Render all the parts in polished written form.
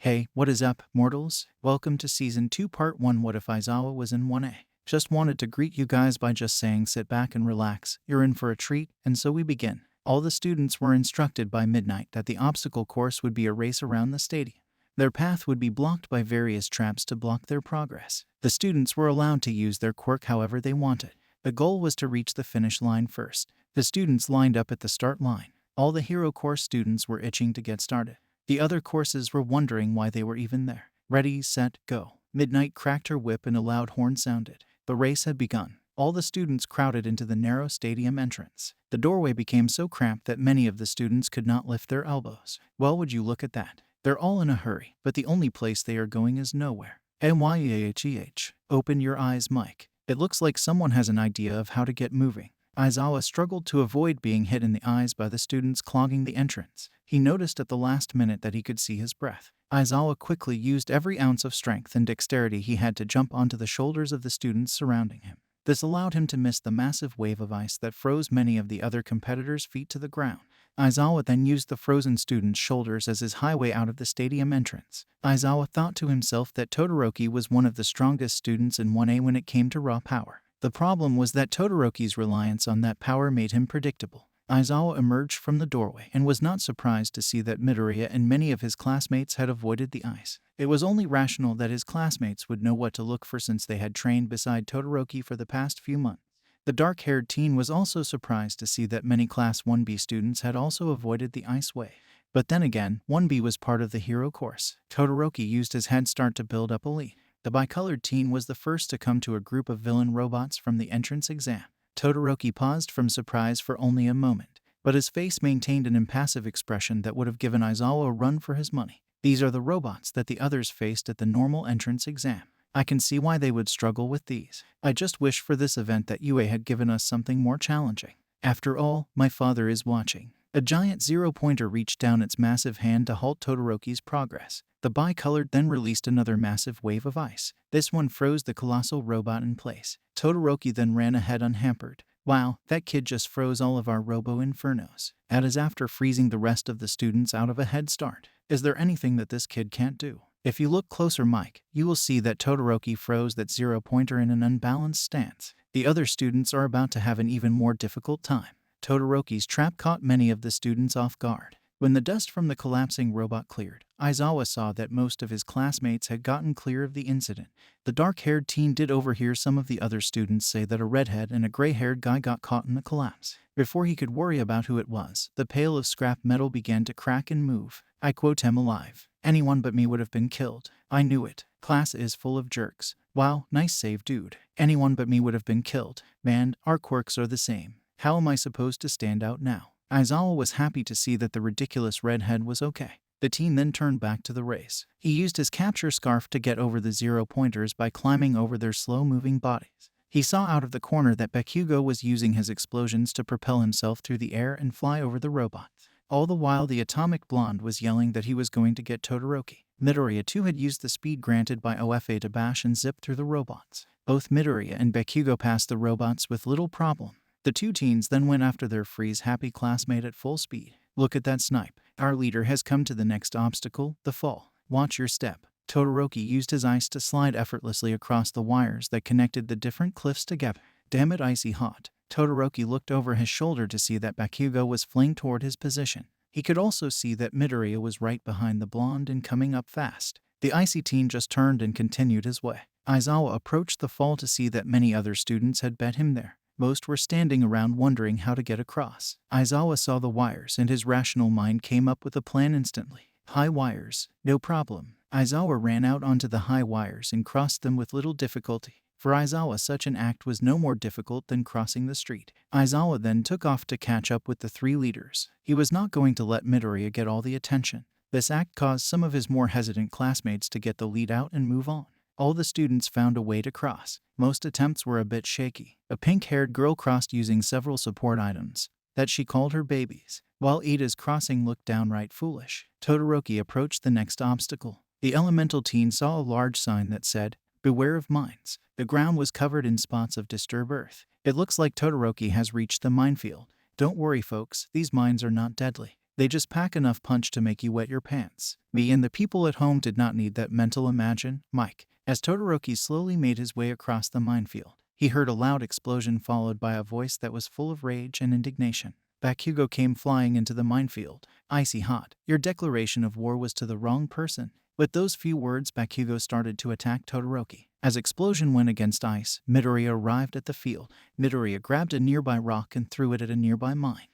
Hey, what is up, mortals? Welcome to Season 2 Part 1. What if Aizawa was in 1A? Just wanted to greet you guys by just saying sit back and relax, you're in for a treat, and so we begin. All the students were instructed by midnight that the obstacle course would be a race around the stadium. Their path would be blocked by various traps to block their progress. The students were allowed to use their quirk however they wanted. The goal was to reach the finish line first. The students lined up at the start line. All the hero course students were itching to get started. The other courses were wondering why they were even there. Ready, set, go. Midnight cracked her whip and a loud horn sounded. The race had begun. All the students crowded into the narrow stadium entrance. The doorway became so cramped that many of the students could not lift their elbows. Well, would you look at that? They're all in a hurry, but the only place they are going is nowhere. MYEHEH. Open your eyes, Mike. It looks like someone has an idea of how to get moving. Aizawa struggled to avoid being hit in the eyes by the students clogging the entrance. He noticed at the last minute that he could see his breath. Aizawa quickly used every ounce of strength and dexterity he had to jump onto the shoulders of the students surrounding him. This allowed him to miss the massive wave of ice that froze many of the other competitors' feet to the ground. Aizawa then used the frozen students' shoulders as his highway out of the stadium entrance. Aizawa thought to himself that Todoroki was one of the strongest students in 1A when it came to raw power. The problem was that Todoroki's reliance on that power made him predictable. Aizawa emerged from the doorway and was not surprised to see that Midoriya and many of his classmates had avoided the ice. It was only rational that his classmates would know what to look for since they had trained beside Todoroki for the past few months. The dark-haired teen was also surprised to see that many Class 1B students had also avoided the ice wave. But then again, 1B was part of the hero course. Todoroki used his head start to build up a lead. The bicolored teen was the first to come to a group of villain robots from the entrance exam. Todoroki paused from surprise for only a moment, but his face maintained an impassive expression that would have given Aizawa a run for his money. These are the robots that the others faced at the normal entrance exam. I can see why they would struggle with these. I just wish for this event that UA had given us something more challenging. After all, my father is watching. A giant zero-pointer reached down its massive hand to halt Todoroki's progress. The bicolored then released another massive wave of ice. This one froze the colossal robot in place. Todoroki then ran ahead unhampered. Wow, that kid just froze all of our robo-infernos. That is after freezing the rest of the students out of a head start. Is there anything that this kid can't do? If you look closer, Mike, you will see that Todoroki froze that zero-pointer in an unbalanced stance. The other students are about to have an even more difficult time. Todoroki's trap caught many of the students off guard. When the dust from the collapsing robot cleared, Aizawa saw that most of his classmates had gotten clear of the incident. The dark-haired teen did overhear some of the other students say that a redhead and a gray-haired guy got caught in the collapse. Before he could worry about who it was, the pail of scrap metal began to crack and move. I quote him alive. Anyone but me would have been killed. I knew it. Class is full of jerks. Wow, nice save, dude. Anyone but me would have been killed. Man, our quirks are the same. How am I supposed to stand out now? Aizawa was happy to see that the ridiculous redhead was okay. The teen then turned back to the race. He used his capture scarf to get over the zero-pointers by climbing over their slow-moving bodies. He saw out of the corner that Bakugo was using his explosions to propel himself through the air and fly over the robots. All the while, the atomic blonde was yelling that he was going to get Todoroki. Midoriya too had used the speed granted by OFA to bash and zip through the robots. Both Midoriya and Bakugo passed the robots with little problem. The two teens then went after their freeze-happy classmate at full speed. Look at that snipe. Our leader has come to the next obstacle, the fall. Watch your step. Todoroki used his ice to slide effortlessly across the wires that connected the different cliffs together. Damn it, icy hot. Todoroki looked over his shoulder to see that Bakugo was fleeing toward his position. He could also see that Midoriya was right behind the blonde and coming up fast. The icy teen just turned and continued his way. Aizawa approached the fall to see that many other students had bet him there. Most were standing around wondering how to get across. Aizawa saw the wires and his rational mind came up with a plan instantly. High wires, no problem. Aizawa ran out onto the high wires and crossed them with little difficulty. For Aizawa, such an act was no more difficult than crossing the street. Aizawa then took off to catch up with the three leaders. He was not going to let Midoriya get all the attention. This act caused some of his more hesitant classmates to get the lead out and move on. All the students found a way to cross. Most attempts were a bit shaky. A pink-haired girl crossed using several support items that she called her babies, while Ida's crossing looked downright foolish. Todoroki approached the next obstacle. The elemental teen saw a large sign that said, "Beware of mines." The ground was covered in spots of disturbed earth. It looks like Todoroki has reached the minefield. Don't worry, folks, these mines are not deadly. They just pack enough punch to make you wet your pants. Me and the people at home did not need that mental imagine, Mike. As Todoroki slowly made his way across the minefield, he heard a loud explosion followed by a voice that was full of rage and indignation. Bakugo came flying into the minefield, icy hot. Your declaration of war was to the wrong person. With those few words, Bakugo started to attack Todoroki. As explosion went against ice, Midoriya arrived at the field. Midoriya grabbed a nearby rock and threw it at a nearby mine.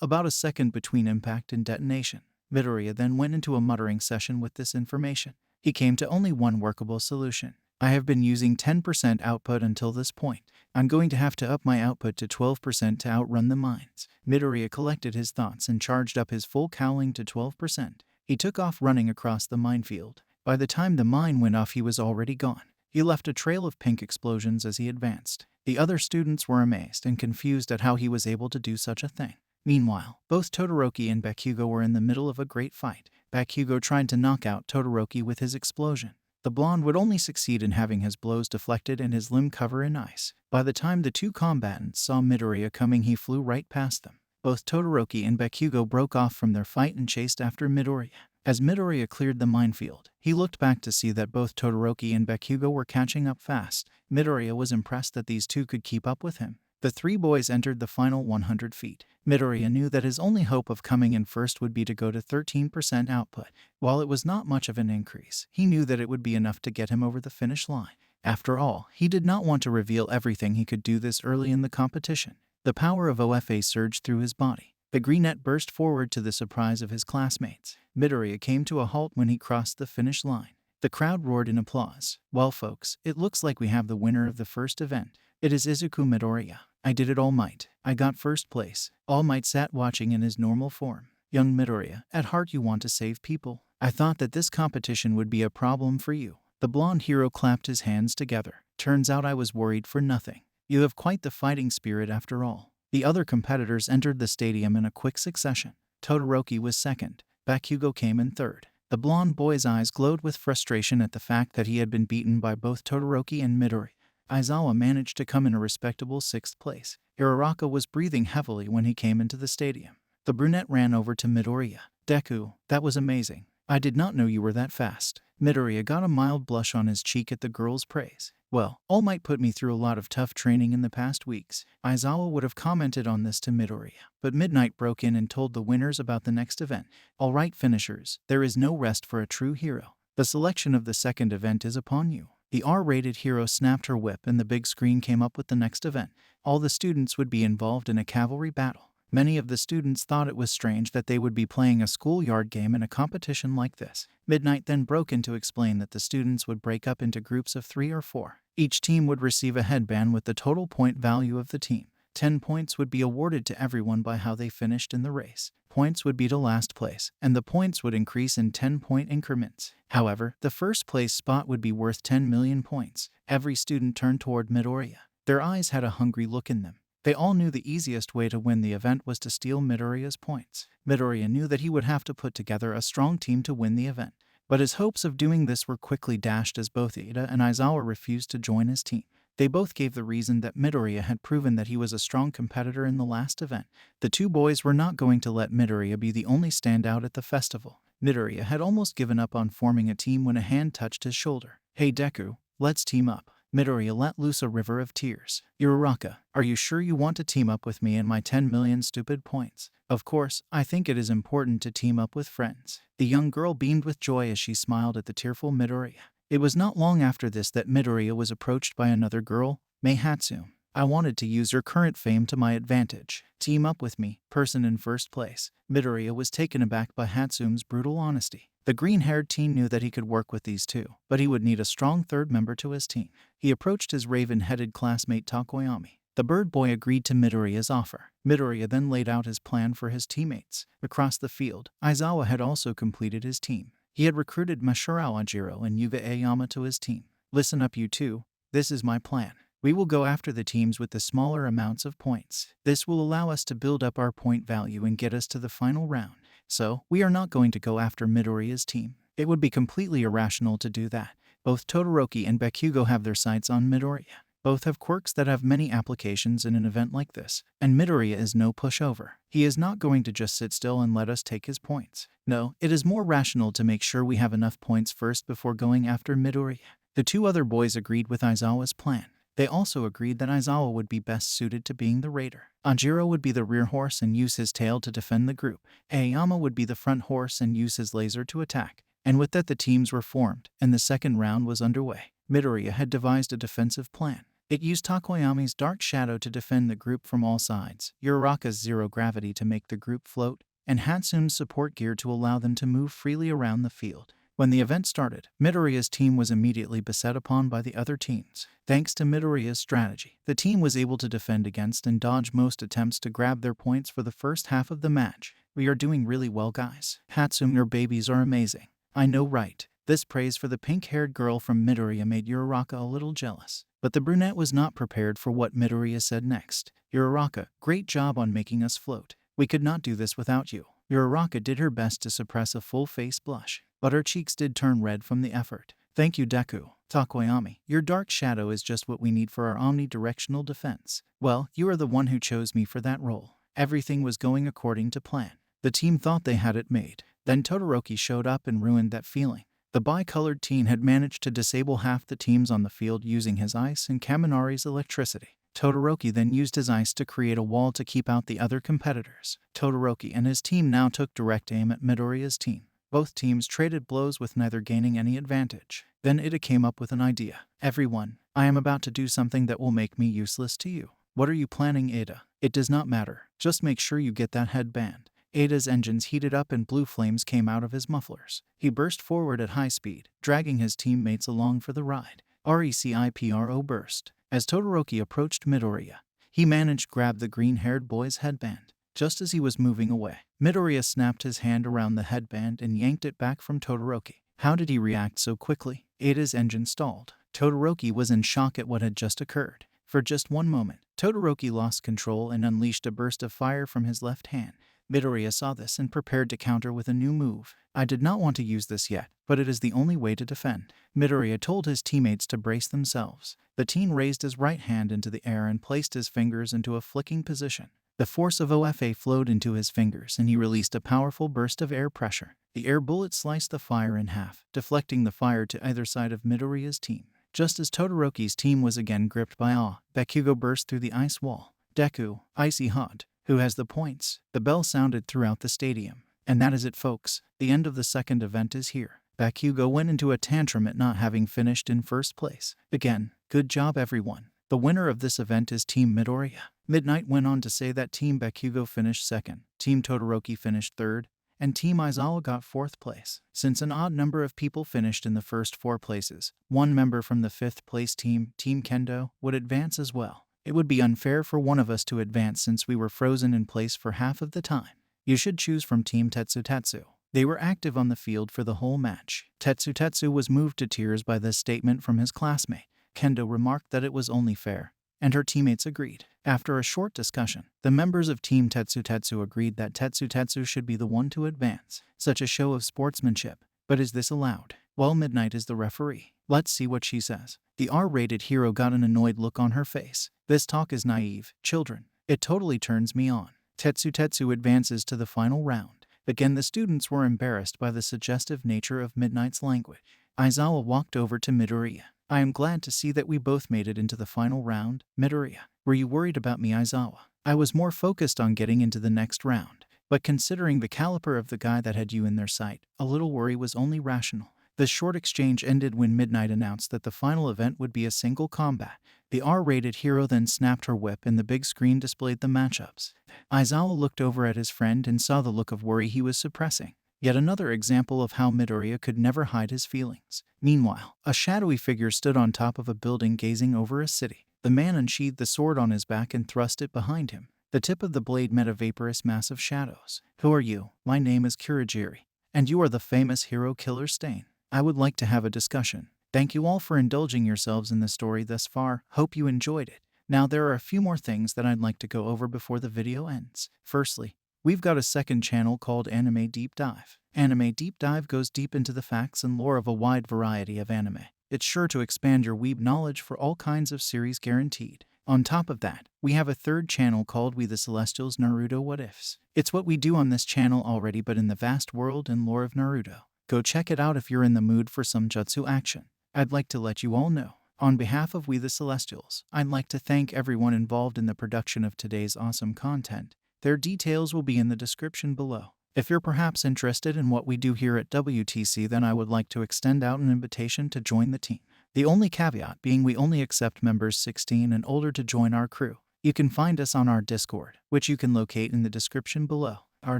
About a second between impact and detonation. Midoriya then went into a muttering session with this information. He came to only one workable solution. I have been using 10% output until this point. I'm going to have to up my output to 12% to outrun the mines. Midoriya collected his thoughts and charged up his full cowling to 12%. He took off running across the minefield. By the time the mine went off, he was already gone. He left a trail of pink explosions as he advanced. The other students were amazed and confused at how he was able to do such a thing. Meanwhile, both Todoroki and Bakugo were in the middle of a great fight. Bakugo tried to knock out Todoroki with his explosion. The blonde would only succeed in having his blows deflected and his limb cover in ice. By the time the two combatants saw Midoriya coming, he flew right past them. Both Todoroki and Bakugo broke off from their fight and chased after Midoriya. As Midoriya cleared the minefield, he looked back to see that both Todoroki and Bakugo were catching up fast. Midoriya was impressed that these two could keep up with him. The three boys entered the final 100 feet. Midoriya knew that his only hope of coming in first would be to go to 13% output. While it was not much of an increase, he knew that it would be enough to get him over the finish line. After all, he did not want to reveal everything he could do this early in the competition. The power of OFA surged through his body. The greenette burst forward to the surprise of his classmates. Midoriya came to a halt when he crossed the finish line. The crowd roared in applause. Well, folks, it looks like we have the winner of the first event. It is Izuku Midoriya. I did it, All Might. I got first place. All Might sat watching in his normal form. Young Midoriya, at heart you want to save people. I thought that this competition would be a problem for you. The blonde hero clapped his hands together. Turns out I was worried for nothing. You have quite the fighting spirit after all. The other competitors entered the stadium in a quick succession. Todoroki was second. Bakugo came in third. The blonde boy's eyes glowed with frustration at the fact that he had been beaten by both Todoroki and Midoriya. Aizawa managed to come in a respectable sixth place. Uraraka was breathing heavily when he came into the stadium. The brunette ran over to Midoriya. Deku, that was amazing. I did not know you were that fast. Midoriya got a mild blush on his cheek at the girl's praise. Well, All Might put me through a lot of tough training in the past weeks. Aizawa would have commented on this to Midoriya, but Midnight broke in and told the winners about the next event. All right, finishers, there is no rest for a true hero. The selection of the second event is upon you. The R-rated hero snapped her whip and the big screen came up with the next event. All the students would be involved in a cavalry battle. Many of the students thought it was strange that they would be playing a schoolyard game in a competition like this. Midnight then broke in to explain that the students would break up into groups of 3 or 4. Each team would receive a headband with the total point value of the team. 10 points would be awarded to everyone by how they finished in the race. Points would be to last place, and the points would increase in 10-point increments. However, the first place spot would be worth 10 million points. Every student turned toward Midoriya. Their eyes had a hungry look in them. They all knew the easiest way to win the event was to steal Midoriya's points. Midoriya knew that he would have to put together a strong team to win the event. But his hopes of doing this were quickly dashed as both Ida and Aizawa refused to join his team. They both gave the reason that Midoriya had proven that he was a strong competitor in the last event. The two boys were not going to let Midoriya be the only standout at the festival. Midoriya had almost given up on forming a team when a hand touched his shoulder. Hey Deku, let's team up. Midoriya let loose a river of tears. Uraraka, are you sure you want to team up with me and my 10 million stupid points? Of course, I think it is important to team up with friends. The young girl beamed with joy as she smiled at the tearful Midoriya. It was not long after this that Midoriya was approached by another girl, Mei Hatsume. I wanted to use your current fame to my advantage. Team up with me, person in first place. Midoriya was taken aback by Hatsume's brutal honesty. The green-haired teen knew that he could work with these two, but he would need a strong third member to his team. He approached his raven-headed classmate Takoyami. The bird boy agreed to Midoriya's offer. Midoriya then laid out his plan for his teammates. Across the field, Aizawa had also completed his team. He had recruited Masaru Ajiro and Yuga Aoyama to his team. Listen up, you two. This is my plan. We will go after the teams with the smaller amounts of points. This will allow us to build up our point value and get us to the final round. So, we are not going to go after Midoriya's team. It would be completely irrational to do that. Both Todoroki and Bakugo have their sights on Midoriya. Both have quirks that have many applications in an event like this, and Midoriya is no pushover. He is not going to just sit still and let us take his points. No, it is more rational to make sure we have enough points first before going after Midoriya. The two other boys agreed with Aizawa's plan. They also agreed that Aizawa would be best suited to being the raider. Anjiro would be the rear horse and use his tail to defend the group. Aoyama would be the front horse and use his laser to attack. And with that, the teams were formed, and the second round was underway. Midoriya had devised a defensive plan. It used Takoyami's dark shadow to defend the group from all sides, Uraraka's zero gravity to make the group float, and Hatsune's support gear to allow them to move freely around the field. When the event started, Midoriya's team was immediately beset upon by the other teams. Thanks to Midoriya's strategy, the team was able to defend against and dodge most attempts to grab their points for the first half of the match. We are doing really well, guys. Hatsune, your babies are amazing. I know, right? This praise for the pink-haired girl from Midoriya made Uraraka a little jealous. But the brunette was not prepared for what Midoriya said next. Uraraka, great job on making us float. We could not do this without you. Uraraka did her best to suppress a full-face blush, but her cheeks did turn red from the effort. Thank you, Deku. Takoyami, your dark shadow is just what we need for our omnidirectional defense. Well, you are the one who chose me for that role. Everything was going according to plan. The team thought they had it made. Then Todoroki showed up and ruined that feeling. The bi-colored teen had managed to disable half the teams on the field using his ice and Kaminari's electricity. Todoroki then used his ice to create a wall to keep out the other competitors. Todoroki and his team now took direct aim at Midoriya's team. Both teams traded blows with neither gaining any advantage. Then Ida came up with an idea. Everyone, I am about to do something that will make me useless to you. What are you planning, Ada? It does not matter. Just make sure you get that headband. Ada's engines heated up and blue flames came out of his mufflers. He burst forward at high speed, dragging his teammates along for the ride. RECIPRO burst. As Todoroki approached Midoriya, he managed to grab the green-haired boy's headband. Just as he was moving away, Midoriya snapped his hand around the headband and yanked it back from Todoroki. How did he react so quickly? Ada's engine stalled. Todoroki was in shock at what had just occurred. For just one moment, Todoroki lost control and unleashed a burst of fire from his left hand. Midoriya saw this and prepared to counter with a new move. I did not want to use this yet, but it is the only way to defend. Midoriya told his teammates to brace themselves. The teen raised his right hand into the air and placed his fingers into a flicking position. The force of OFA flowed into his fingers and he released a powerful burst of air pressure. The air bullet sliced the fire in half, deflecting the fire to either side of Midoriya's team. Just as Todoroki's team was again gripped by awe, Bakugo burst through the ice wall. Deku, Icy Hot. Who has the points? The bell sounded throughout the stadium. And that is it, folks. The end of the second event is here. Bakugo went into a tantrum at not having finished in first place. Again, good job everyone. The winner of this event is Team Midoriya. Midnight went on to say that Team Bakugo finished second, Team Todoroki finished third, and Team Aizawa got fourth place. Since an odd number of people finished in the first 4 places, one member from the 5th place team, Team Kendo, would advance as well. It would be unfair for one of us to advance since we were frozen in place for half of the time. You should choose from Team Tetsu. They were active on the field for the whole match. Tetsu was moved to tears by this statement from his classmate. Kendo remarked that it was only fair, and her teammates agreed. After a short discussion, the members of Team Tetsu agreed that Tetsu should be the one to advance. Such a show of sportsmanship. But is this allowed? Well, Midnight is the referee. Let's see what she says. The R-rated hero got an annoyed look on her face. This talk is naive, children. It totally turns me on. Tetsu advances to the final round. Again, the students were embarrassed by the suggestive nature of Midnight's language. Aizawa walked over to Midoriya. I am glad to see that we both made it into the final round. Midoriya, were you worried about me, Aizawa? I was more focused on getting into the next round. But considering the caliber of the guy that had you in their sight, a little worry was only rational. The short exchange ended when Midnight announced that the final event would be a single combat. The R-rated hero then snapped her whip and the big screen displayed the matchups. Aizawa looked over at his friend and saw the look of worry he was suppressing. Yet another example of how Midoriya could never hide his feelings. Meanwhile, a shadowy figure stood on top of a building gazing over a city. The man unsheathed the sword on his back and thrust it behind him. The tip of the blade met a vaporous mass of shadows. Who are you? My name is Kurogiri, and you are the famous hero Killer Stain. I would like to have a discussion. Thank you all for indulging yourselves in the story thus far. Hope you enjoyed it. Now there are a few more things that I'd like to go over before the video ends. Firstly, we've got a second channel called Anime Deep Dive. Anime Deep Dive goes deep into the facts and lore of a wide variety of anime. It's sure to expand your weeb knowledge for all kinds of series guaranteed. On top of that, we have a third channel called We The Celestials Naruto What Ifs. It's what we do on this channel already but in the vast world and lore of Naruto. Go check it out if you're in the mood for some jutsu action. I'd like to let you all know, on behalf of We The Celestials, I'd like to thank everyone involved in the production of today's awesome content. Their details will be in the description below. If you're perhaps interested in what we do here at WTC, then I would like to extend out an invitation to join the team. The only caveat being we only accept members 16 and older to join our crew. You can find us on our Discord, which you can locate in the description below. Our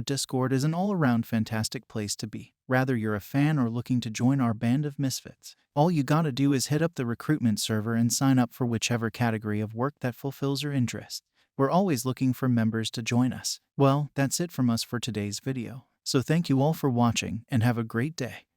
Discord is an all-around fantastic place to be, whether you're a fan or looking to join our band of misfits. All you gotta do is hit up the recruitment server and sign up for whichever category of work that fulfills your interest. We're always looking for members to join us. Well, that's it from us for today's video. So thank you all for watching and have a great day.